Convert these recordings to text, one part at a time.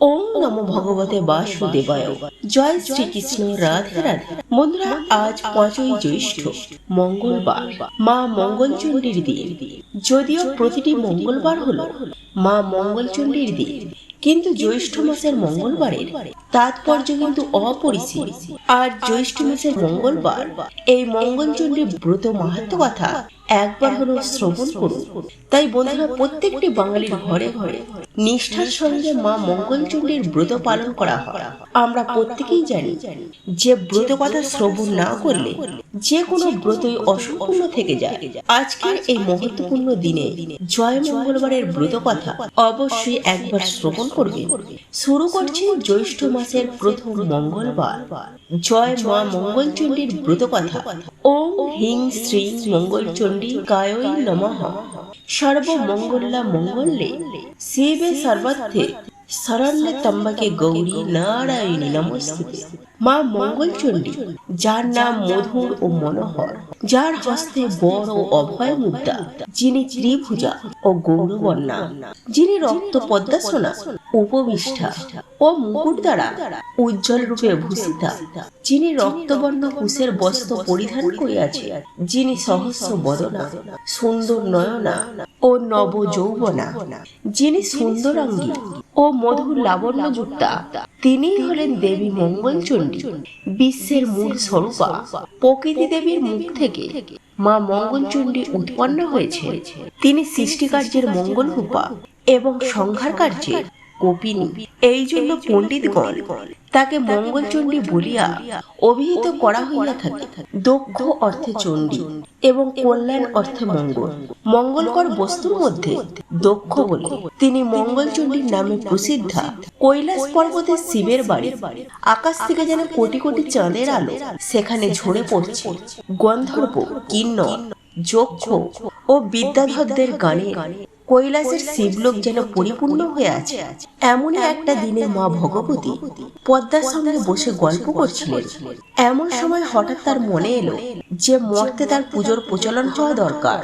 ওম নমো ভগবতে বাসুদেবায়। জয় শ্রীকৃষ্ণ, রাধে রাধে। বন্ধুরা, আজ 5ই জ্যৈষ্ঠ, মঙ্গলবার, মা মঙ্গলচণ্ডীর দিন। যদিও প্রতিটি মঙ্গলবার হলো মা মঙ্গলচণ্ডীর দিন, কিন্তু জ্যৈষ্ঠ মাসের মঙ্গলবারের তাৎপর্য কিন্তু অপরিসীম। আর জ্যৈষ্ঠ মাসের মঙ্গলবার এই মঙ্গলচণ্ডী ব্রত মাহাত্ম্য কথা একবার হলো শ্রবণ করুন। তাই বন্ধুরা, প্রত্যেকটি বাঙালির ঘরে ঘরে নিষ্ঠার সঙ্গে মা মঙ্গলচণ্ডীর ব্রত পালন করা হয়। আমরা প্রত্যেকেই জানি যে ব্রত কথা শ্রবণ না করলে যে কোনো ব্রতই অসম্পূর্ণ থেকে যায়। আজকের এই মহত্বপূর্ণ দিনে জয় মঙ্গলবারের ব্রত কথা অবশ্যই একবার শ্রবণ করবে। শুরু করছি জ্যৈষ্ঠ মাসের প্রথম মঙ্গলবার জয় মা মঙ্গলচণ্ডীর ব্রত কথা। ওম হিং শ্রী মঙ্গলচণ্ডী কায়ৈ নমঃ। সর্বমঙ্গলা মঙ্গলে শিবে সর্বার্থে শরণ্যে ত্র্যম্বকে গৌরী নারায়ণী নমস্তুতে। মা মঙ্গলচণ্ডী, যার নাম মধুর ও মনোহর, যার হস্তে বড় ও অভয় মুদ্রা, যিনি ত্রিভুজা ও গৌরবর্ণা, যিনি রক্ত পদ্মাসনা উপবিষ্টা ও মুকুট দ্বারা উজ্জ্বল রূপে ভূষিতা, যিনি রক্তবর্ণ কুশের বস্ত্র পরিধান করিয়াছে, যিনি সহস্র বদনা, সুন্দর নয়না ও নব যৌবনা, যিনি সুন্দরাঙ্গী ও মধুর লাবণ্য যুক্তা, তিনি হলেন দেবী মঙ্গলচণ্ডী। বিশ্বের মূল স্বরূপা প্রকৃতি দেবীর মুখ থেকে মা মঙ্গলচণ্ডী উৎপন্ন হয়েছে। তিনি সৃষ্টিকার্যের মঙ্গল রূপা এবং সংহার কার্যের কপিনী। এই জন্য পণ্ডিতগণ তাকে মঙ্গলচণ্ডী বলিয়া অভিহিত করা হইয়া থাকে। দক্ষ অর্থে চণ্ডী এবং কল্যাণ অর্থে মঙ্গল। মঙ্গলকর বস্তুর মধ্যে দক্ষ বলে তিনি মঙ্গলচণ্ডীর নামে প্রসিদ্ধা। কৈলাস পর্বতে শিবের বাড়ি। আকাশ থেকে যেন কোটি কোটি চাঁদের আলো সেখানে ঝরে পড়ছে। গন্ধর্ব, কিন্নর, যক্ষ ও বিদ্যাধরদের গানে কৈলাসের শিবলোক যেন পরিপূর্ণ হয়ে আছে। এমনই একটা দিনে মা ভগবতী পদ্মার সঙ্গে বসে গল্প করছিলেন। এমন সময় হঠাৎ তার মনে এলো যে মর্তে তার পুজোর প্রচলন হওয়া দরকার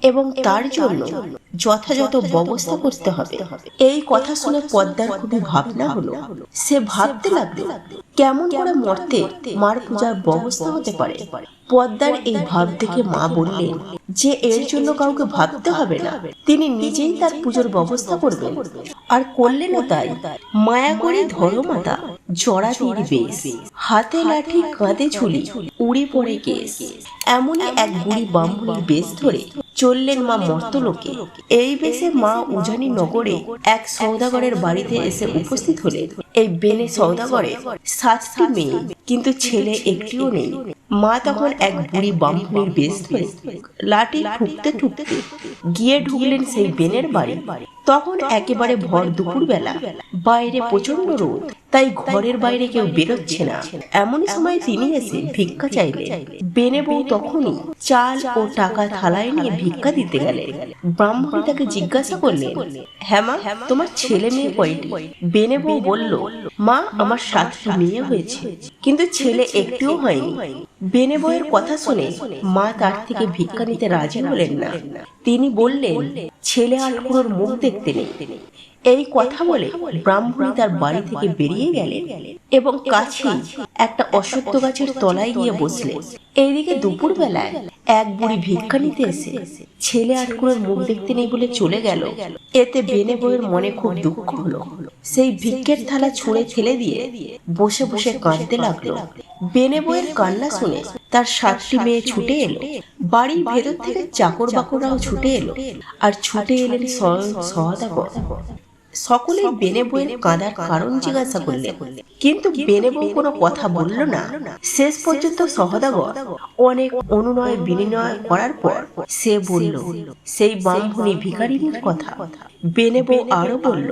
এবং তার জন্য যথাযথ ব্যবস্থা করতে হবে। এই কথা শুনে পদ্মার খুবই ভাবনা হলো। সে ভাবতে লাগলো কেমন করে মর্তে মার পূজার ব্যবস্থা হতে পারে। পদ্মার এই ভাব দেখে মা বললেন যে এর জন্য কাউকে ভাবতে হবে না, তিনি নিজেই তার পুজোর ব্যবস্থা করবেন। আর করলেনও তাই। মায়া করে ধর্মমাতা জড়াতির বেশ, হাতে লাঠি কাঁধে ঝুলি উড়ে পড়ে কেশ, এমনই এক বুড়ি ব্রাহ্মণীর বেশ ধরে চললেন মা মর্তলোকে। এই বেশে মা উজানি নগরে এক সওদাগরের বাড়িতে এসে উপস্থিত হলেন। এই বেনে সওদাগরের 7টি মেয়ে, কিন্তু ছেলে একটিও নেই। মা তখন এক বুড়ি ব্রাহ্মণীর বেশ ধরে লাঠি ঠুকতে ঠুকতে গিয়ে ঢুকলেন সেই বেনের বাড়ি। তখন একেবারে ভর দুপুর বেলা, বাইরে প্রচন্ড রোদ, তাই ঘরের বাইরে কেউ বেরোচ্ছে না। এমন সময় তিনি এসে ভিক্ষা চাইলেন। বেনে বউ তখনই চাল ও টাকা থালায় নিয়ে ভিক্ষা দিতে গেলেন। ব্রাহ্মণী তাকে জিজ্ঞাসা করলেন, হ্যাঁ মা, তোমার ছেলে মেয়ে কয়টি? বেনে বউ বলল, মা, আমার 7টি মেয়ে হয়েছে, কিন্তু ছেলে একটিও হয়নি। বেনে বউয়ের কথা শুনে মা তার থেকে ভিক্ষা নিতে রাজি হলেন না। তিনি বললেন, ছেলে আর পুরোর মুখ দেখতে নেই। এই কথা বলে ব্রাহ্মণী তার বাড়ি থেকে বেরিয়ে গেলেন এবং কাছেই একটা অশ্বত্থ গাছের তলায় গিয়ে বসলেন। এইদিকে দুপুর বেলায় এক বুড়ি ভিক্ষা নিতে এসে ছেলে আটকুড়োর মুখ দেখতে নেই বলে চলে গেল। এতে বেনে বউয়ের মনে খুব দুঃখ হলো। সেই ভিক্ষের থালা ছুঁড়ে ফেলে দিয়ে বসে বসে কাঁদতে লাগলো। বেনে বউয়ের কান্না শুনে তার 7টি মেয়ে ছুটে এলো। বাড়ির ভেতর থেকে চাকর বাকররাও ছুটে এলো, আর ছুটে এলেন স্বয়ং সওদাগর। সকলেই বেনে বউয়ের কাঁদার কারণ জিজ্ঞাসা করলেন, কিন্তু বেনে বউ কোনো কথা বলল না। শেষ পর্যন্ত সওদাগর অনেক অনুনয় বিনিময় করার পর সে বলল সেই ব্রাহ্মণী ভিখারিনীর কথা। বেনে বউ আরো বলল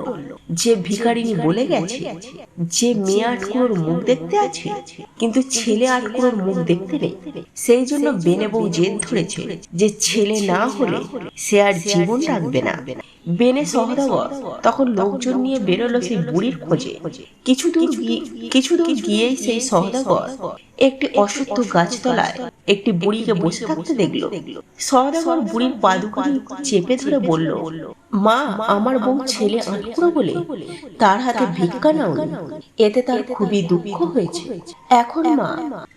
যে ভিখারিনী বলে গেছে যে মেয়ে আটকুড়োর মুখ দেখতে আছে, কিন্তু ছেলে আটকুড়োর মুখ দেখতে নেই। সেই জন্য বেনে বউ জেদ ধরেছে যে ছেলে না হলে সে আর জীবন রাখবে না। বেনে সওদাগর তখন লোকজন নিয়ে বেরোলো সেই বুড়ির খোঁজে। কিছু দূর গিয়েই সেই সওদাগর একটি অশ্বত্থ গাছতলায় একটি বুড়িকে বসে থাকতে দেখলো। সওদাগর বুড়ির পা দুখানি চেপে ধরে বলল, মা, আমার বউ ছেলে আটকুড়ো বলে তার হাতে ভিক্ষা নাও, এতে তার খুবই দুঃখ হয়েছে। এখন মা,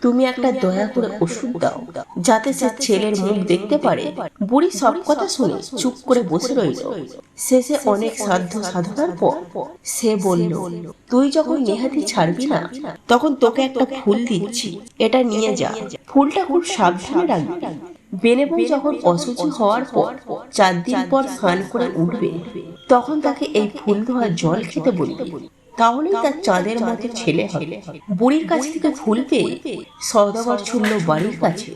তুমি একটা দয়া করে ওষুধ দাও, যাতে সে ছেলের মুখ দেখতে পারে। বুড়ি সব কথা শুনে চুপ করে বসে রইল। শেষে অনেক সাধ্য সাধনার পর সে বলল, তুই যখন নেহাতি ছাড়বি না, তখন তোকে একটা ফুল দিচ্ছি, এটা নিয়ে যা। ফুলটা খুব সাবধানে রাখবি। বেনে বউ যখন অসুচি হওয়ার পর 4 দিন পর স্নান করে উঠবে, তখন তাকে এই ফুল ধোয়া জল খেতে বলবে, তাহলেই তার চাঁদের মতো ছেলে হবে। বুড়ির কাছ থেকে ফুল পেয়ে সওদাগর ছুটল বাড়ির কাছে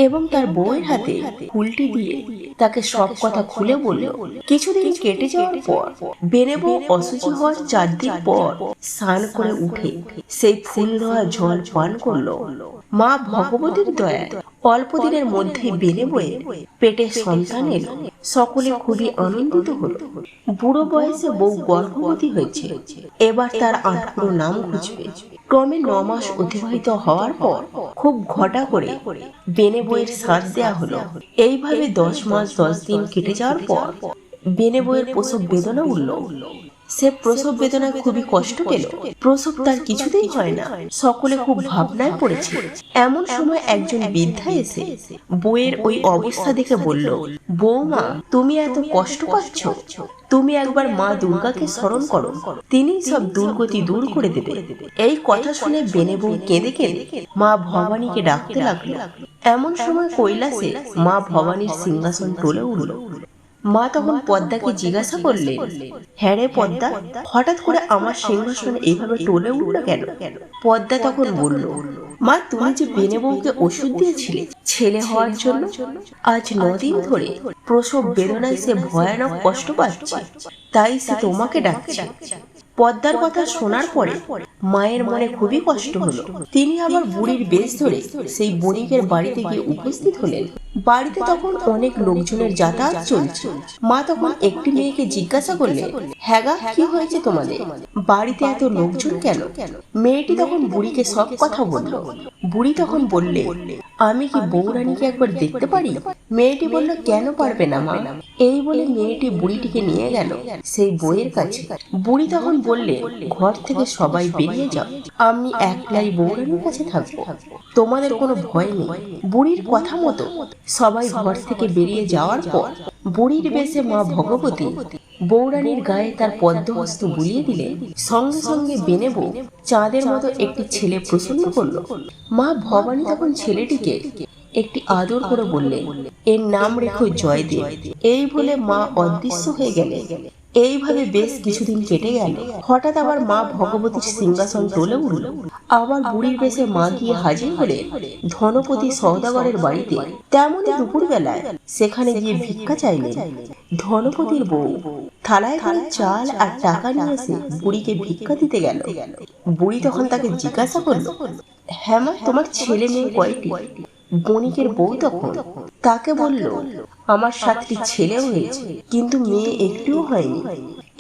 এবং তার বউয়ের হাতে ফুলটি দিয়ে তাকে সব কথা খুলে বলল। কিছুদিন কেটে যাওয়ার পর বেনে বউ অসুচি হওয়ার 4 দিন পর স্নান করে উঠে সেই ফুল ধোয়া জল পান করলো। মা ভগবতীর দয়ায় অল্প দিনের মধ্যে বেনে বউয়ের পেটে সন্তান এলো। সকলে খুবই আনন্দিত হলো। বুড়ো বয়সে বউ গর্ভবতী হয়েছে, এবার তার আটকুড়ো নাম খুঁজবে। ক্রমে 9 মাস অতিবাহিত হওয়ার পর খুব ঘটা করে বেনে বউয়ের শ্রাদ্ধ দেয়া হলো। এইভাবে 10 মাস 10 দিন কেটে যাওয়ার পর বেনে বউয়ের প্রসব বেদনা উঠল। সে প্রসব বেদনায় খুবই কষ্ট পেল। প্রসব তার কিছুতেই হয় না। সকলে খুব ভাবনায় পড়েছে। এমন সময় একজন বৃদ্ধা এসে বউয়ের ওই অবস্থা দেখে বলল, বৌমা, তুমি এত কষ্ট পাচ্ছ, তুমি একবার মা দুর্গাকে স্মরণ করো, তিনি সব দুর্গতি দূর করে দেবে। এই কথা শুনে বেনে বউ কেঁদে কেঁদে মা ভবানীকে ডাকতে লাগলো। এমন সময় কৈলাসে মা ভবানীর সিংহাসন টলে উঠল। মা তখন পদ্মাকে জিজ্ঞাসা করলেন, হ্যাঁ রে পদ্মা, হঠাৎ করে আমার সিংহাসনে এইভাবে টলে উঠল কেন? পদ্মা তখন বলল, মা, তুমি যে বেনে বউকে ওষুধ দিয়েছিলে ছেলে হওয়ার জন্য, আজ 9 দিন ধরে প্রসব বেদনায় সে ভয়ানক কষ্ট পাচ্ছে, তাই সে তোমাকে ডাকছে। পদ্মার কথা শোনার পরে মায়ের মনে খুবই কষ্ট হলো। তিনি আবার বুড়ির বেশ ধরে সেই বণিকের বাড়িতে গিয়ে উপস্থিত হলেন। বাড়িতে তখন অনেক লোকজনের যাতায়াত চলছে। মা তখন একটি মেয়েকে জিজ্ঞাসা করলেন, হ্যাঁ গা, কি হয়েছে তোমাদের? বাড়িতে এত লোকজন কেন? মেয়েটি তখন বুড়িকে সব কথা বলল। বুড়ি তখন বললে, আমি কি বউরানীকে একবার দেখতে পারি? মেয়েটি বলল, কেন পারবে না মা? এই বলে মেয়েটি বুড়িটিকে নিয়ে গেল সেই বউয়ের কাছে। বুড়ি তখন বললে, ঘর থেকে সবাই বেরিয়ে যাও, আমি একলাই বউরানীর কাছে থাকবো, তোমাদের কোনো ভয় নেই। বুড়ির কথা মতো সবাই ঘর থেকে বেরিয়ে যাওয়ার পর বুড়ির বেশে মা ভগবতী বউরানীর গায়ে তার পদ্মহস্ত বুলিয়ে দিলেন। সঙ্গে সঙ্গে বেনে বউ চাঁদের মতো একটি ছেলে প্রসন্ন করলো। মা ভবানী তখন ছেলেটিকে একটি আদর করে বললেন, এর নাম রেখো জয়দেব। এই বলে মা অদৃশ্য হয়ে গেলেন। এইভাবে বেশ কিছুদিন কেটে গেল। হঠাৎ আবার মা ভগবতীর সিংহাসন টলে উঠল। আবার বুড়ির বেশে মা গিয়ে হাজির হলেন ধনপতি সওদাগরের বাড়িতে। তেমনই দুপুর বেলায় সেখানে গিয়ে ভিক্ষা চাইলেন। ধনপতির বউ থালায় করে চাল আর টাকা নিয়ে এসে বুড়িকে ভিক্ষা দিতে গেল। বুড়ি তখন তাকে জিজ্ঞাসা করলো, হ্যাঁ মা, তোমার ছেলে মেয়ে কয়টি? বণিকের বউ তখন তাকে বলল, আমার 7টি ছেলে হয়েছে, কিন্তু মেয়ে একটিও হয়নি।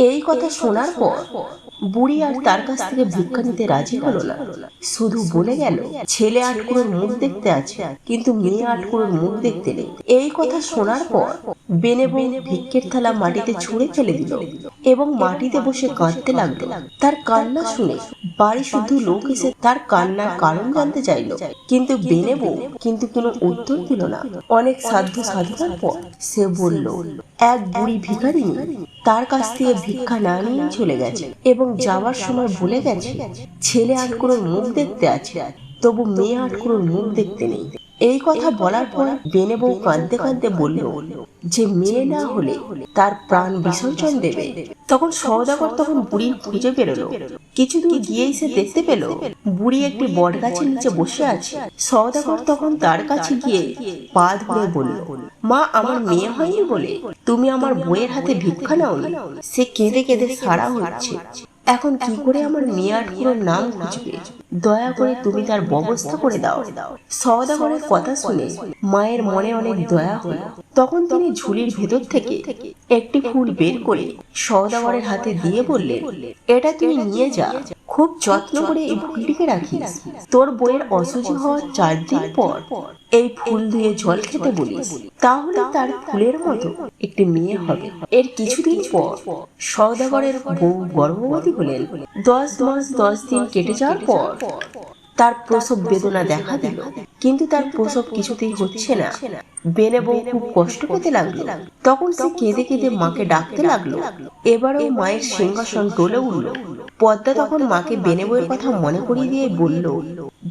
এই কথা শোনার পর বুড়ি আর তার কাছ থেকে ভিক্ষা নিতে রাজি হলো না। শুধু বলে গেল, ছেলে আটকুড়োর মুখ দেখতে আছে, কিন্তু মেয়ে আটকুড়োর মুখ দেখতে নেই। এই কথা শোনার পর বেনে বউ ভিক্ষের থালা মাটিতে ছুঁড়ে ফেলে দিল এবং মাটিতে বসে কাঁদতে লাগলো। তার কান্না শুনে বাড়ি শুদ্ধ লোক এসে তার কান্নার কারণ জানতে চাইল, কিন্তু বেনে বউ কোনো উত্তর দিল না। অনেক সাধ্য সাধনার পর সে বলল, এক বুড়ি ভিখারিনী তার কাছ থেকে ভিক্ষা না নিয়ে চলে গেছে এবং যাওয়ার সময় বলে গেছে, ছেলে আটকুড়োর মুখ দেখতে আছে, তবু মেয়ে আটকুড়োর মুখ দেখতে নেই। এই কথা বলার পর বেনে বউ কাঁদতে কাঁদতে বলল যে মেয়ে না হলে তার প্রাণ বিসর্জন দেবে। তখন সওদাগর তখন বুড়ির খুঁজে বেরোলো। কিছু দূর গিয়েই সে দেখতে পেল বুড়ি একটি বট গাছের নিচে বসে আছে। সওদাগর তখন তার কাছে গিয়ে পা ধরে বলল, মা, আমার মেয়ে হয়নি বলে তুমি আমার বউয়ের হাতে ভিক্ষা নাওনি? সে কেঁদে কেঁদে সারা হচ্ছে। এখন কি করে আমার মেয়ে আটকুড়োর নাম খুঁজবে? দয়া করে তুমি তার ব্যবস্থা করে দাও। সওদাগরের কথা শুনে মায়ের মনে অনেক দয়া হলো। তখন তিনি ঝুলির ভেতর থেকে একটি ফুল বের করে সওদাগরের হাতে দিয়ে বললেন, এটা তুমি নিয়ে যা, খুব যত্ন করে এই ফুলটিকে রাখিস। তোর বইয়ের অসুচি হওয়ার 4 দিন পর এই ফুল ধুয়ে জল খেতে বলিস, তাহলে তার ফুলের মতো একটি মেয়ে হবে। এর কিছুদিন পর সওদাগরের বউ গর্ভবতী হলেন। 10 মাস 10 দিন কেটে যাওয়ার পর তার প্রসব বেদনা দেখা দিল, কিন্তু তার প্রসব কিছুতেই হচ্ছে না। বেনে বউ খুব কষ্ট পেতে লাগলো। তখন সে কেঁদে কেঁদে মাকে ডাকতে লাগলো। এবারেও মায়ের সিংহাসন টলে উঠল। পদ্মা তখন মাকে বেনে বউয়ের কথা মনে করিয়ে দিয়ে বলল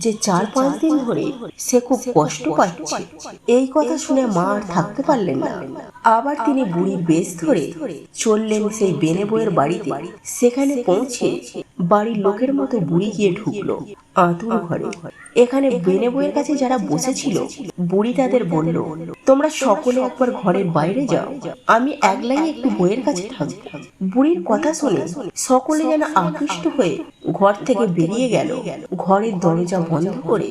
যে 4-5 দিন ধরে সে খুব কষ্ট পাচ্ছে। এই কথা শুনে মা আর থাকতে পারলেন না। আবার তিনি বুড়ির বেশ ধরে চললেন সেই বেনে বউয়ের বাড়িতে। সেখানে পৌঁছে বাড়ির লোকের মতো বুড়ি গিয়ে ঢুকলো আঁতুর ঘরে। এখানে বেনে বউয়ের কাছে যারা বসেছিল, বুড়ি তাদের বলল, তোমরা সকলে একবার ঘরের বাইরে যাও, আমি একলাই একটু বউয়ের কাছে থাকবো। বুড়ির কথা শুনে সকলে যেন আকৃষ্ট হয়ে ঘর থেকে বেরিয়ে গেল। ঘরের দরজা বন্ধ করে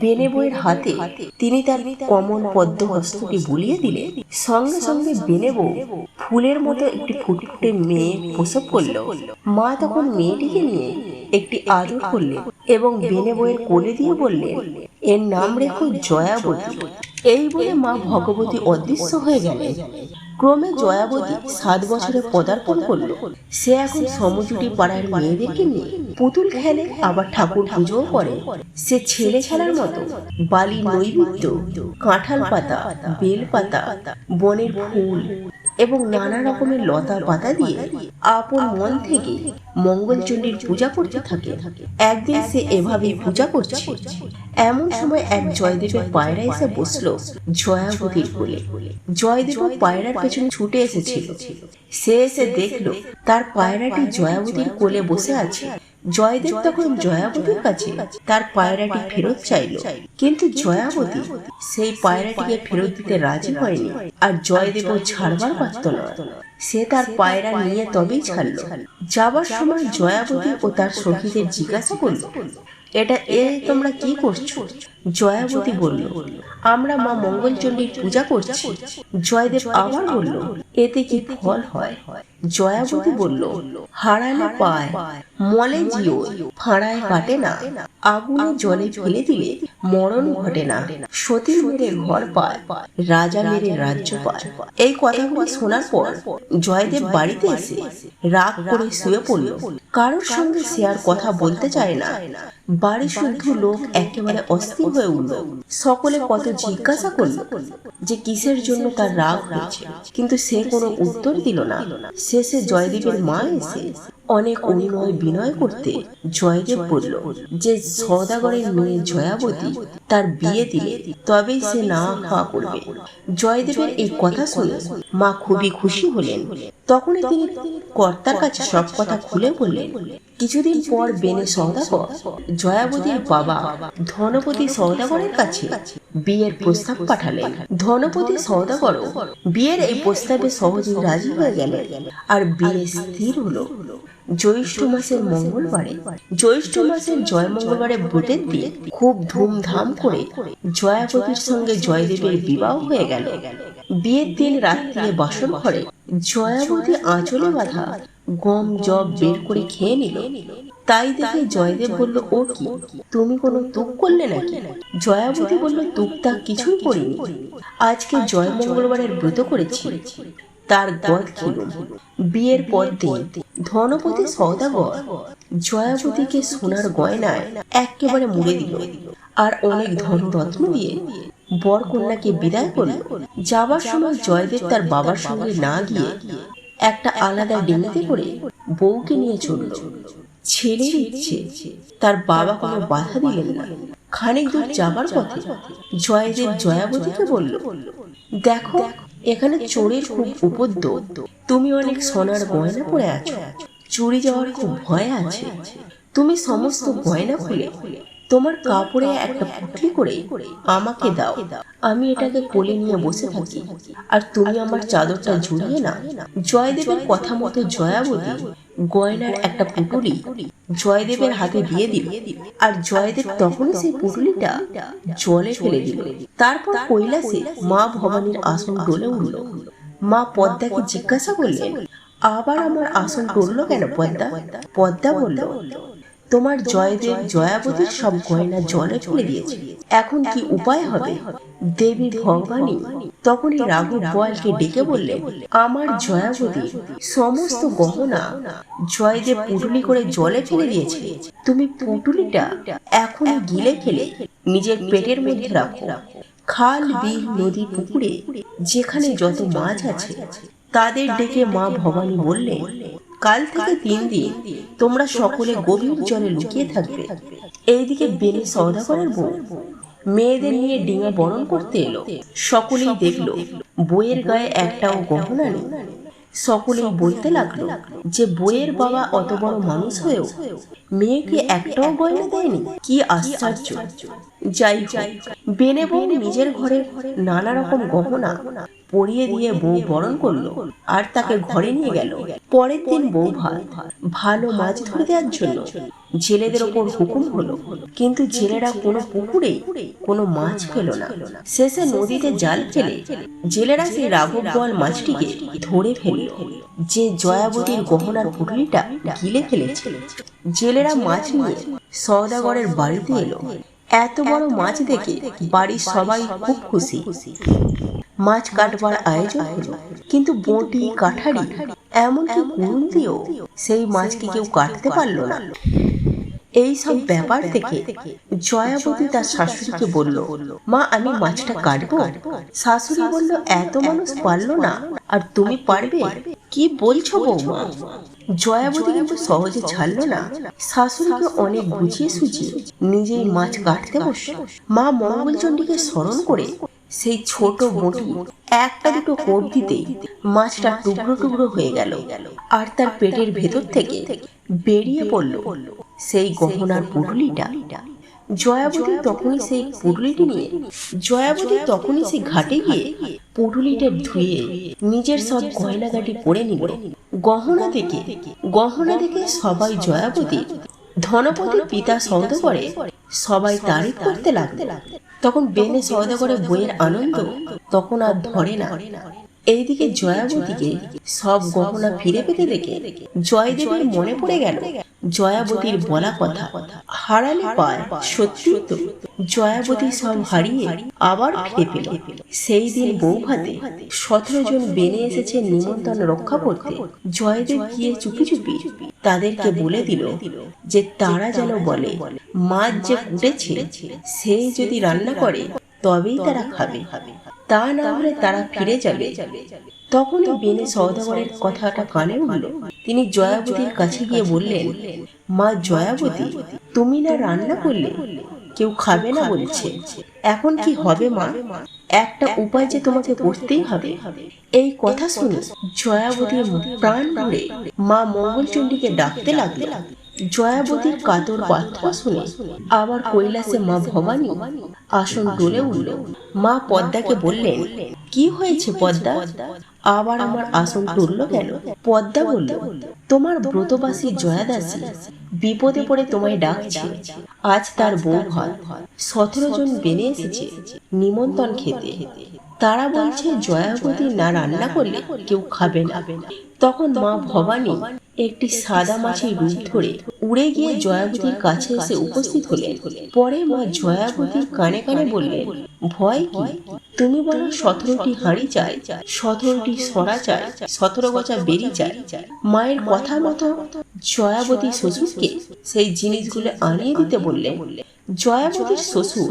বেনে বউয়ের হাতে তিনি তার কমল পদ্ম হস্তটি বুলিয়ে দিলে সঙ্গে সঙ্গে বেনে বউ ফুলের মতো একটি ফুটফুটে মেয়ে প্রসব করলো। মা তখন মেয়েটিকে নিয়ে একটি আদর করলেন এবং বেনে বউয়ের কোলে দিয়ে বললেন, এর নাম রেখো জয়াবতী। এই বলে মা ভগবতী অদৃশ্য হয়ে গেলেন। ক্রমে জয়াবতী 7 বছরে পদার্পণ করলো। সে এখন সমজুটি পাড়ার মেয়েদেরকে নিয়ে পুতুল খেলে, আবার ঠাকুর পুজোও করে। সে ছেলে খেলার মতো বালি নৈবেদ্য, কাঁঠাল পাতা, বেল পাতা, বনের ফুল এবং নানা রকমের লতা পাতা দিয়ে আপন মন থেকে মঙ্গলচণ্ডীর পূজা করতে থাকে। একদিন সে এভাবেই পূজা করছে। এমন সময় এক জয়দেবের পায়রা এসে বসলো জয়াবতীর কোলে। জয়দেব পায়রার পেছনে ছুটে এসেছিল। সে এসে দেখলো তার পায়রাটি জয়াবতীর কোলে বসে আছে। জয়দেব তখন জয়াবতীর কাছে তার পায়রাটি ফেরত চাইল, কিন্তু জয়াবতী সেই পায়রাটিকে ফেরত দিতে রাজি হয়নি। আর জয়দেবও ছাড়বার পারত না। সে তার পায়রা নিয়ে তবেই ছাড়লো। যাবার সময় জয়াবতী ও তার সখীদের জিজ্ঞাসা করলো, তোমরা কি করছো? জয়াবতী বলল, আমরা মা মঙ্গলচণ্ডীর পূজা করছি। জয়দেব আবার বলল, এতে কি ফল হয়? জয়াবতী বলল, হারালে পায়, মলে জিও, ফাঁড়ায় কাটে না, আগুনে জলে ফেলে দিলে মরণ ঘটে না, সতী মেরে ঘর পায়, রাজা মেরে রাজ্য পায়। এই কথাগুলো শোনার পর জয়দেব বাড়িতে এসে রাগ করে শুয়ে পড়ল। কারোর সঙ্গে সে আর কথা বলতে চায় না। বাড়ি শুদ্ধ লোক একেবারে অস্থির হয়ে উঠল। সকলে কত জিজ্ঞাসা করল যে কিসের জন্য তার রাগ হয়েছে, কিন্তু সে কোনো উত্তর দিল না। শেষে জয়দেবের মা এসে অনেক অনুনয় বিনয় করতে জয়দেব বলল যে সওদাগরের মেয়ে জয়াবতী তার বিয়ে দিলে তবেই সে না খাওয়া করবে। জয়দেবের এই কথা শুনে মা খুবই খুশি হলেন। তখনই তিনি কর্তার কাছে সব কথা খুলে বললেন। কিছুদিন পর বেনে সওদাগর জয়াবতীর বাবা ধনপতি সওদাগরের কাছে বিয়ের প্রস্তাব পাঠালেন। ধনপতি সওদাগরও বিয়ের এই প্রস্তাবে সহজেই রাজি হয়ে গেলেন। আর বিয়ে স্থির হলো জ্যৈষ্ঠ মাসের মঙ্গলবারে। জ্যৈষ্ঠ মাসের জয় মঙ্গলবারে ব্রতের দিন খুব ধুমধাম করে জয়াবতীর সঙ্গে জয়দেবের বিবাহ হয়ে গেল। বিয়ের দিন রাত্রিরে বাসর ঘরে জয়াবতী আঁচলে বাঁধা গম জব বের করে খেয়ে নিল। তাই দেখে জয়দেব বলল, ও কি, তুমি কোনো তুক করলে নাকি? জয়াবতী বলল, তুকতা কিছুই করিনি, আজকে জয় মঙ্গলবারের ব্রত করেছি, তার গদ খেলুম। বিয়ের পর দিন ধনপতি সওদাগর জয়াবতীকে সোনার গয়নায় একেবারে মুড়ে দিল আর অনেক ধন রত্ন দিয়ে বর কন্যাকে বিদায় করল। যাবার সময় জয়দেব তার বাবার সঙ্গে না গিয়ে একটা আলাদা ডিঙিতে করে বউকে নিয়ে চলল। ছেলের ইচ্ছে, তার বাবা কোনো বাধা দিলেন না। খানিক দূর যাবার পথে জয়দেব জয়াবতীকে বলল, দেখো এখানে চোরের খুব উপদ্রব, তুমি অনেক সোনার গয়না পরে আছো, চুরি যাওয়ার খুব ভয় আছে। তুমি সমস্ত গয়না খুলে তোমার কাপড়ে একটা পুটলি করে আমাকে দাও, আমি এটাকে কোলে নিয়ে বসে থাকি, আর তুমি আমার চাদরটা ঝুলিয়ে নাও। জয়দেবের কথা মতো জয়াবতী গয়নার একটা পুটুলি জয়দেবের হাতে দিয়ে দিল। আর জয়দেব তখনই সেই পুটুলিটা জলে ফেলে দিল। তারপর কৈলাসে মা ভবানীর আসন ডলে উঠল। মা পদ্মাকে জিজ্ঞাসা করলেন, আবার আমার আসন টললো কেন পদ্মা? পদ্মা বলল, তোমার জয়দেব জয়াবতীর সব গয়না জলে ফেলে দিয়েছে, এখন কি উপায় হবে? দেবী ভগবানী তখনই রাঘব বোয়ালকে ডেকে বললেন, আমার জয়াবতীর সমস্ত গহনা জয়দেব পুটুলি করে জলে ফেলে দিয়েছে, তুমি পুটুলিটা এখন গিলে ফেলে নিজের পেটের মধ্যে রাখো। খাল, বিল, নদী, পুকুরে যেখানে যত মাছ আছে তাদের ডেকে মা ভবানী বললেন, কাল থেকে 3 দিন তোমরা সকলে গভীর জলে লুকিয়ে থাকবে। এইদিকে বেনে সওদাগরের বউ মেয়েদের নিয়ে ডিঙা বরণ করতে এলো। সকলেই দেখলো বইয়ের গায়ে একটাও গহনা নেই। সকলেই বলতে লাগলো যে বইয়ের বাবা অত বড় মানুষ হয়েও মেয়েকে একটাও গয়না দেয়নি, কি আশ্চর্য। যাই হোক, বেনে বউ নিজের ঘরে নানা রকম গহনা পরিয়ে দিয়ে বউ বরণ করলো আর তাকে ঘরে নিয়ে গেল। পরের দিন বউ ভালো মাছ ধরে দেওয়ার জন্য জেলেদের ওপর হুকুম হলো, কিন্তু জেলেরা কোনো পুকুরেই কোনো মাছ পেল না। শেষে নদীতে জাল ফেলে জেলেরা সেই রাঘব বোয়াল মাছটিকে ধরে ফেলল, যে জয়াবতীর গহনার পুটুলিটা গিলে ফেলেছিল। জেলেরা মাছ নিয়ে সওদাগরের বাড়িতে এলো। এত বড় মাছ দেখে বাড়ির সবাই খুব খুশি। মাছ কাটবার আয়োজন হলো, কিন্তু বটি, কাঠারি, এমনকি কুড়ুল দিয়েও সেই মাছকে কেউ কাটতে পারল না। এই সব ব্যাপার দেখে জয়াবতী তার শাশুড়িকে বলল, মা আমি মাছটা কাটবো। শাশুড়ি বলল, এত মানুষ পারলো না আর তুমি পারবে? কি বলছো বৌমা? জয়াবতী কিন্তু সহজে ছাড়লো না। শাশুড়িকে অনেক বুঝিয়ে সুঝিয়ে নিজেই মাছ কাটতে বসল। মা মঙ্গলচণ্ডীকে স্মরণ করে সেই ছোট বটি একটা দুটো কোপ দিতেই মাছটা টুকরো টুকরো হয়ে গেল, আর তার পেটের ভেতর থেকে বেরিয়ে পড়ল সেই গহনার পুটুলিটা। জয়াবতী তখনই সেই ঘাটে গিয়ে পুটুলিটা ধুয়ে নিজের সব গয়নাগাটি পরে নিল। গহনা দেখে সবাই জয়াবতী ধনপতির পিতা সওদাগরে সবাই তারিফ করতে লাগলো। তখন বেনে সওদাগরের বইয়ের আনন্দ তখন আর ধরে না। এইদিকে জয়াবতীকে সব গহনা ফিরে পেতে দেখে জয়দেবের মনে পড়ে গেল জয়াবতীর বলা কথা, হারালে পায়। সত্যি তো, জয়াবতী সব হারিয়ে আবার ফিরে পেল। সেই দিন বউ ভাতে 17 জন বেনে এসেছে নিমন্ত্রণ রক্ষা করতে। জয়দেব গিয়ে চুপি চুপি তাদেরকে বলে দিল যে তারা যেন বলে মাছ যে কুটেছে সেই যদি রান্না করে তবেই তারা খাবে, তা না হলে তারা ফিরে যাবে। তখনই বেনে সওদাগরের কথাটা কানে উঠল। তিনি জয়াবতীর কাছে গিয়ে বললেন, মা জয়াবতী, তুমি না রান্না করলে কেউ খাবে না বলছে, এখন কি হবে মা? একটা উপায় যে তোমাকে করতেই হবে। এই কথা শুনে জয়াবতীর প্রাণ ভরে মা মঙ্গলচণ্ডীকে ডাকতে লাগলো। জয়াবতীর কাতর প্রার্থনা শুনে আবার কৈলাসে মা ভবানী আসন টলে উঠল। মা পদ্মাকে বললেন, কি হয়েছে পদ্মা, আবার আমার আসন টলল কেন? পদ্মা বলল, তোমার ব্রতবাসী জয়াদাসী বিপদে পড়ে তোমায় ডাকছে। আজ তার বউ ভাত, 17 জন বেনে এসেছে নিমন্ত্রণ খেতে। তারা বলছে জয়াবতী না রান্না করলে কেউ খাবে না। তখন মা ভবানী একটি সাদা মাছির রূপ ধরে উড়ে গিয়ে জয়াবতীর কাছে এসে উপস্থিত হলেন। পরে মা জয়াবতীর কানে কানে বললেন, ভয় কি? তুমি বলো 17টি হাঁড়ি চাই, 17টি সরা চাই, 17 গজা বেরি চাই। মায়ের কথা মতো জয়াবতী শ্বশুরকে সেই জিনিসগুলো আনিয়ে দিতে বললেন। জয়াবতীর শ্বশুর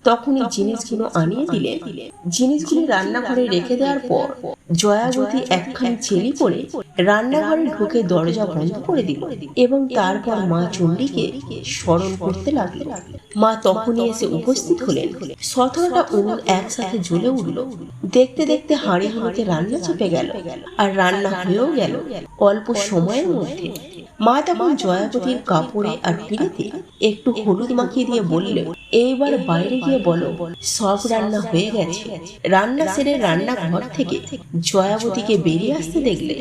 তখনই জিনিসগুলো আনিয়ে দিলেন। জিনিসগুলি রান্নাঘরে রেখে দেওয়ার পর জয়াবতী একখানি ছেলি পরে রান্নাঘরে ঢুকে দরজা বন্ধ করে দিল এবং তারপর মা চণ্ডীকে স্মরণ করতে লাগলো। মা তখনই এসে উপস্থিত হলেন। 17টা উনুন একসাথে জ্বলে উঠল। দেখতে দেখতে হাঁড়িগুলোতে রান্না চেপে গেল আর রান্না হয়েও গেল অল্প সময়ের মধ্যে। মা তখন জয়াবতীর কাপড়ে আর পিড়েতে একটু হলুদ মাখিয়ে দিয়ে বলল, এইবার বাইরে গিয়ে বলো সব রান্না হয়ে গেছে। রান্না সেরে রান্নাঘর থেকে জয়াবতীকে বেরিয়ে আসতে দেখলে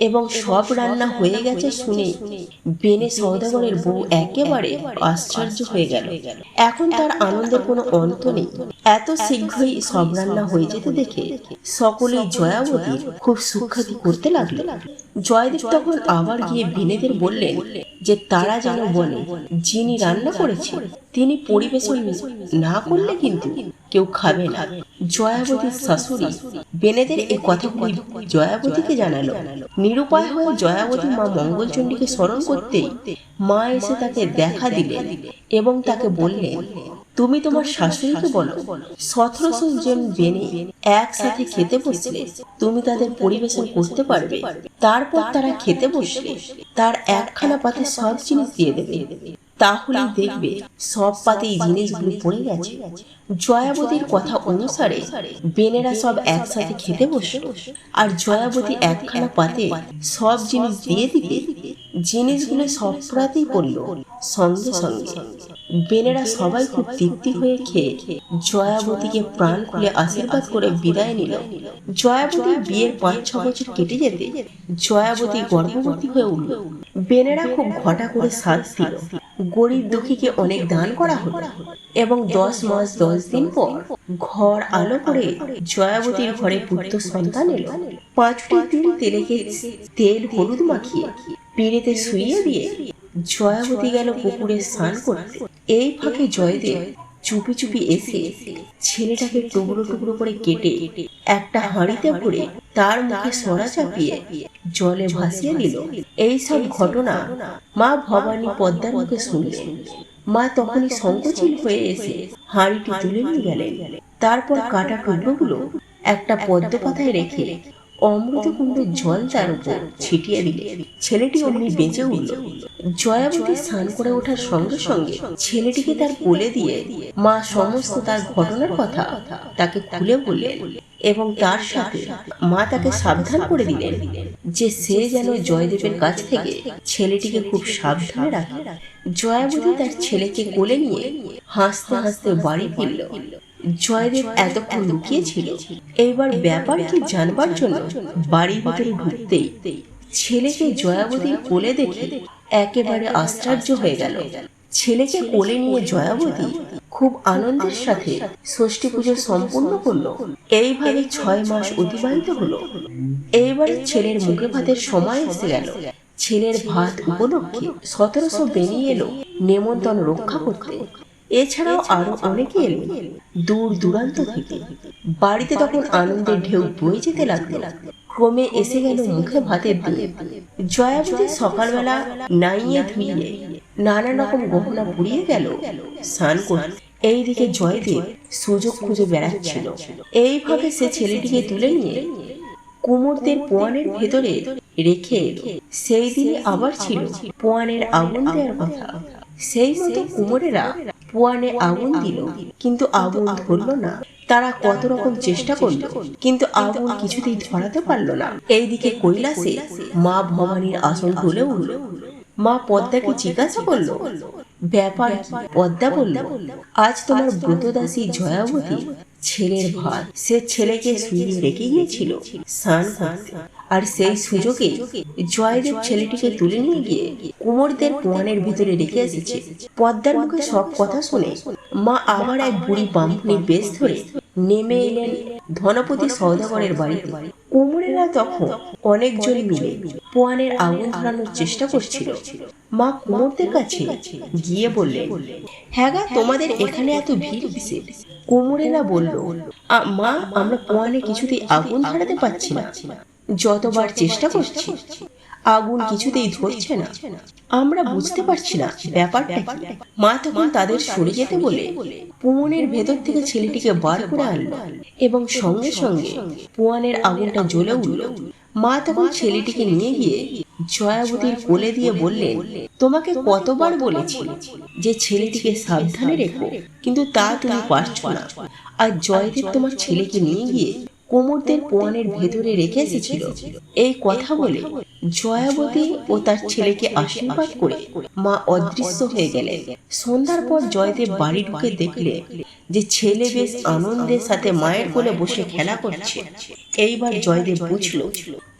এবং সব রান্না হয়ে গেছে শুনে বেনে সওদাগরের বউ একেবারে আশ্চর্য হয়ে গেল। এখন তার আনন্দের কোনো অন্ত নেই। এত শীঘ্রই সব রান্না হয়ে যেতে দেখে সকলেই জয়াবতীর খুব সুখ্যাতি করতে লাগলো। জয়দেব তখন আবার গিয়ে বেনেদের বললেন যে তারা যেন বলে যিনি রান্না করেছে তিনি পরিবেশন না করলে কিন্তু কেউ খাবে না। জয়াবতীর শাশুড়ি বেনেদের এই কথাগুলি জয়াবতীকে জানালো। নিরুপায় হয়ে জয়াবতী মা মঙ্গলচণ্ডীকে স্মরণ করতেই মা এসে তাকে দেখা দিলেন এবং তাকে বললেন, তুমি তোমার শাশুড়িকে বলো 1700 জন বেনে একসাথে খেতে বসলে তুমি তাদের পরিবেশন করতে পারবে। তারপর তারা খেতে বসলে তার একখানা পাতে সব জিনিস দিয়ে দেবে, তাহলেই দেখবে সব পাতে এই জিনিসগুলো পড়ে গেছে। জয়াবতীর কথা অনুসারে বেনেরা সব একসাথে খেতে বসল, আর জয়াবতী একখানা পাতে সব জিনিস দিয়ে দিতে জিনিসগুলো সব পাতেই পড়ল। সঙ্গে সঙ্গে বেনেরা সবাই খুব তৃপ্তি হয়ে খেয়ে জয়াবতীকে প্রাণ খুলে আশীর্বাদ করে বিদায় নিল। জয়াবতীর বিয়ের 5-6 বছর কেটে যেতে জয়াবতী গর্ভবতী হয়ে উঠল। বেনেরা খুব ঘটা করে সাজ দিল, গরিব দুঃখীকে অনেক দান করা হলো এবং 10 মাস 10 দিন পর ঘর আলো করে জয়াবতীর ঘরে পুত্র সন্তান এলো। 5টি দিন তেলেকে তেল হলুদ মাখিয়ে পিঁড়িতে শুইয়ে দিয়ে জয়াবতী গেল পুকুরে স্নান করতে। এই ফাঁকে জয়দেব চুপি চুপি এসে ছেলেটাকে টুকরো টুকরো করে কেটে একটা হাঁড়িতে ভরে তার মুখে সরা চাপিয়ে জলে ভাসিয়ে দিল। এই সব ঘটনা মা ভবানী পদ্মার মুখে শুনলেন। মা তখনই সংকোচিত হয়ে এসে হাঁড়িটি তুলে নিয়ে গেলেন। তারপর কাটা টুকরোগুলো একটা পদ্ম পাতায় রেখে অমৃতকুণ্ডের জল তার উপর ছিটিয়ে দিলে ছেলেটি অমনি বেঁচে উঠল। জয়াবতী স্নান করে ওঠার সঙ্গে সঙ্গে ছেলেটিকে তার কোলে দিয়ে মা সমস্ত তার ঘটনার কথা তাকে খুলে বললেন এবং তার সাথে মা তাকে সাবধান করে দিলেন যে সে যেন জয়দেবের কাছ থেকে ছেলেটিকে খুব সাবধানে রাখে। জয়াবতী তার ছেলেকে কোলে নিয়ে হাসতে হাসতে বাড়ি ফিরল। জয়দেব এতক্ষণ লুকিয়ে ছিল, এইবার ব্যাপার কি জানবার জন্য বাড়ির ভিতরে ঢুকতেই ছেলেকে জয়াবতীর কোলে দেখে একেবারে আশ্চর্য হয়ে গেল। ছেলেকে কোলে নিয়ে জয়াবতী খুব আনন্দের সাথে ষষ্ঠী পুজো সম্পূর্ণ করলো। এইভাবে 6 মাস অতিবাহিত হলো। এইবারে ছেলের মুখে ভাতের সময় এসে গেল। ছেলের ভাত উপলক্ষে 1700 বেরিয়ে এলো নেমন্তন্ন রক্ষা করতে। এছাড়াও আরো অনেকে এলেন দূর দূরান্ত থেকে। বাড়িতে তখন আনন্দের ঢেউ বয়ে যেতে লাগলো। ক্রমে এসে গেল মুখে ভাতের দিন। জয়াবতী সকালবেলা নাইয়ে ধুইয়ে নানা রকম গহনা পুড়িয়ে গেল স্নান করতে। এইদিকে জয়দেব সুযোগ খুঁজে বেড়াচ্ছিল। এইভাবে সে ছেলেটিকে তুলে নিয়ে কুমোরদের পোয়ানের ভেতরে রেখে এলো। সেই দিনে আবার ছিল পোয়ানের আগুন দেওয়ার কথা। সেই মতো কুমোরেরা পোয়ানে আগুন দিল, কিন্তু আগুন ধরলো না। তারা কত রকম চেষ্টা করলো, কিন্তু আগুন কিছুতেই ধরাতে পারলো না। এইদিকে কৈলাসে মা ভবানীর আসন তুলে উঠল। মা পদ্মাকে জিজ্ঞাসা করলো, ব্যাপার কি? পদ্মা বলল, আজ তোমার ব্রতদাসী জয়াবতী ছেলের ভাত সে ছেলেকে শুইয়ে রেখে গিয়েছিল স্নান করতে, আর সেই সুযোগে জয়দেব ছেলেটিকে তুলে নিয়ে গিয়ে কুমোরদের পোয়ানের ভিতরে রেখে এসেছে। পদ্মার মুখে সব কথা শুনে মা আবার এক বুড়ি বামুনির বেশ ধরে নেমে এলেন ধনপতি সওদাগরের বাড়িতে। কুমোরেরা তখন অনেকজন মিলে পোয়ানের আগুন ধরানোর চেষ্টা করছিল। মা কুমোরদের কাছে গিয়ে বললেন, হ্যাঁ গা, তোমাদের এখানে এত ভিড় কিসের? কুমোরেরা বলল, মা আমরা পোয়ানে কিছুতেই আগুন ধরাতে পারছি না। যতবার চেষ্টা করছি আগুন কিছুতেই ধরছে না। আমরা বুঝতে পারছি না ব্যাপারটা কি। মা তখন তাদের সরে যেতে বলে পোয়ানের ভেতর থেকে ছেলেটিকে বার করে আনলো এবং সঙ্গে সঙ্গে পোয়ানের আগুনটা জ্বলে উঠল। মা তখন ছেলেটিকে নিয়ে গিয়ে জয়াবতীর কোলে দিয়ে বললেন, তোমাকে কতবার বলেছি যে ছেলেটিকে সাবধানে রেখো, কিন্তু তা তুমি পারছো না। আর জয়দেব তোমার ছেলেকে নিয়ে গিয়ে কুমোরদের পোয়ানের ভেতরে রেখে এসেছিল। এই কথা বলে জয়াবতী ও তার ছেলেকে আশীর্বাদ করে মা অদৃশ্য হয়ে গেলেন। সন্ধ্যার পর জয়দেব বাড়ি ঢুকে দেখলে যে ছেলে বেশ আনন্দের সাথে মায়ের কোলে বসে খেলা করছে। এইবার জয়দেব বুঝল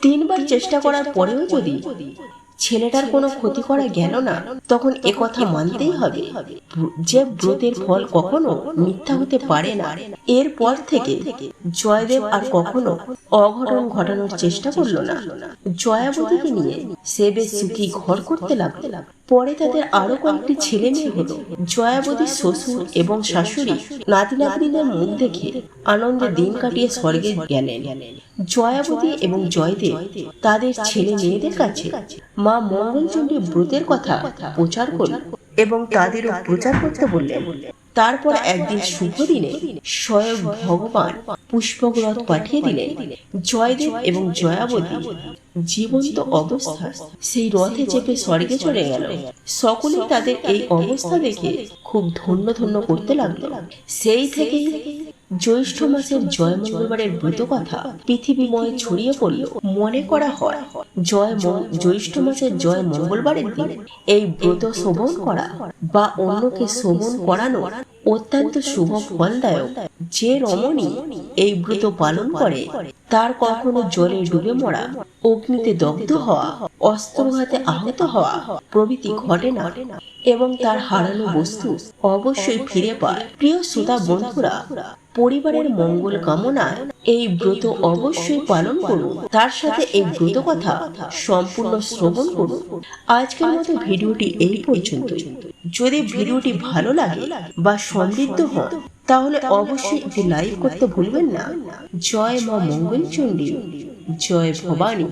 3 বার চেষ্টা করার পরেও যদি ছেলেটার কোনো ক্ষতি করা গেল না, তখন একথা মানতেই হবে যে ব্রতের ফল কখনো মিথ্যা হতে পারে না। এরপর থেকে জয়দেব আর কখনো অঘটন ঘটানোর চেষ্টা করলো না। জয়াবতীকে নিয়ে সে বেশ সুখী ঘর করতে লাগলো। পরে তাদের আরো কয়েকটি ছেলে মেয়ে হলো। জয়াবতীর শ্বশুর এবং শাশুড়ি নাতি নাতনিদের মুখ দেখে আনন্দে দিন কাটিয়ে স্বর্গে গেলেন। জয়াবতী এবং জয়দেব তাদের ছেলে মেয়েদের কাছে মা মঙ্গলচণ্ডীর ব্রতের কথা প্রচার করল এবং তাদেরও প্রচার করতে বললেন। তারপর একদিন শুভ দিনে স্বয়ং ভগবান পুষ্পক রথ পাঠিয়ে দিলেন। জয়দেব এবং জয়াবতী জীবন্ত অবস্থায় সেই রথে চেপে স্বর্গে চলে গেল। সকলে তাদের এই অবস্থা দেখে খুব ধন্য ধন্য করতে লাগলো। সেই থেকেই জ্যৈষ্ঠ মাসের জয় মঙ্গলবারের ব্রত কথা পৃথিবীময় ছড়িয়ে পড়ল। মনে করা হয় জ্যৈষ্ঠ মাসের জয় মঙ্গলবারের দিন এই ব্রত শোভন করা বা অন্যকে শোভন করানো অত্যন্ত শুভ ফলদায়ক। যে রমণী এই ব্রত পালন করে তার কখনো জলে ডুবে মরা, অগ্নিতে দগ্ধ হওয়া, অস্ত্রঘাতে আহত হওয়া প্রভৃতি ঘটে না এবং তার হারানো বস্তু অবশ্যই ফিরে পায়। প্রিয় শ্রোতা বন্ধুরা, পরিবারের মঙ্গল কামনায় এই ব্রত অবশ্যই পালন করুন। তার সাথে এই ব্রত কথা সম্পূর্ণ শ্রবণ করুন। আজকের মতো ভিডিওটি এই পর্যন্ত। যদি ভিডিওটি ভালো লাগে বা সমৃদ্ধ হন তাহলে অবশ্যই একটি লাইক করতে ভুলবেন না। জয় মা মঙ্গলচণ্ডী, জয় ভবানী।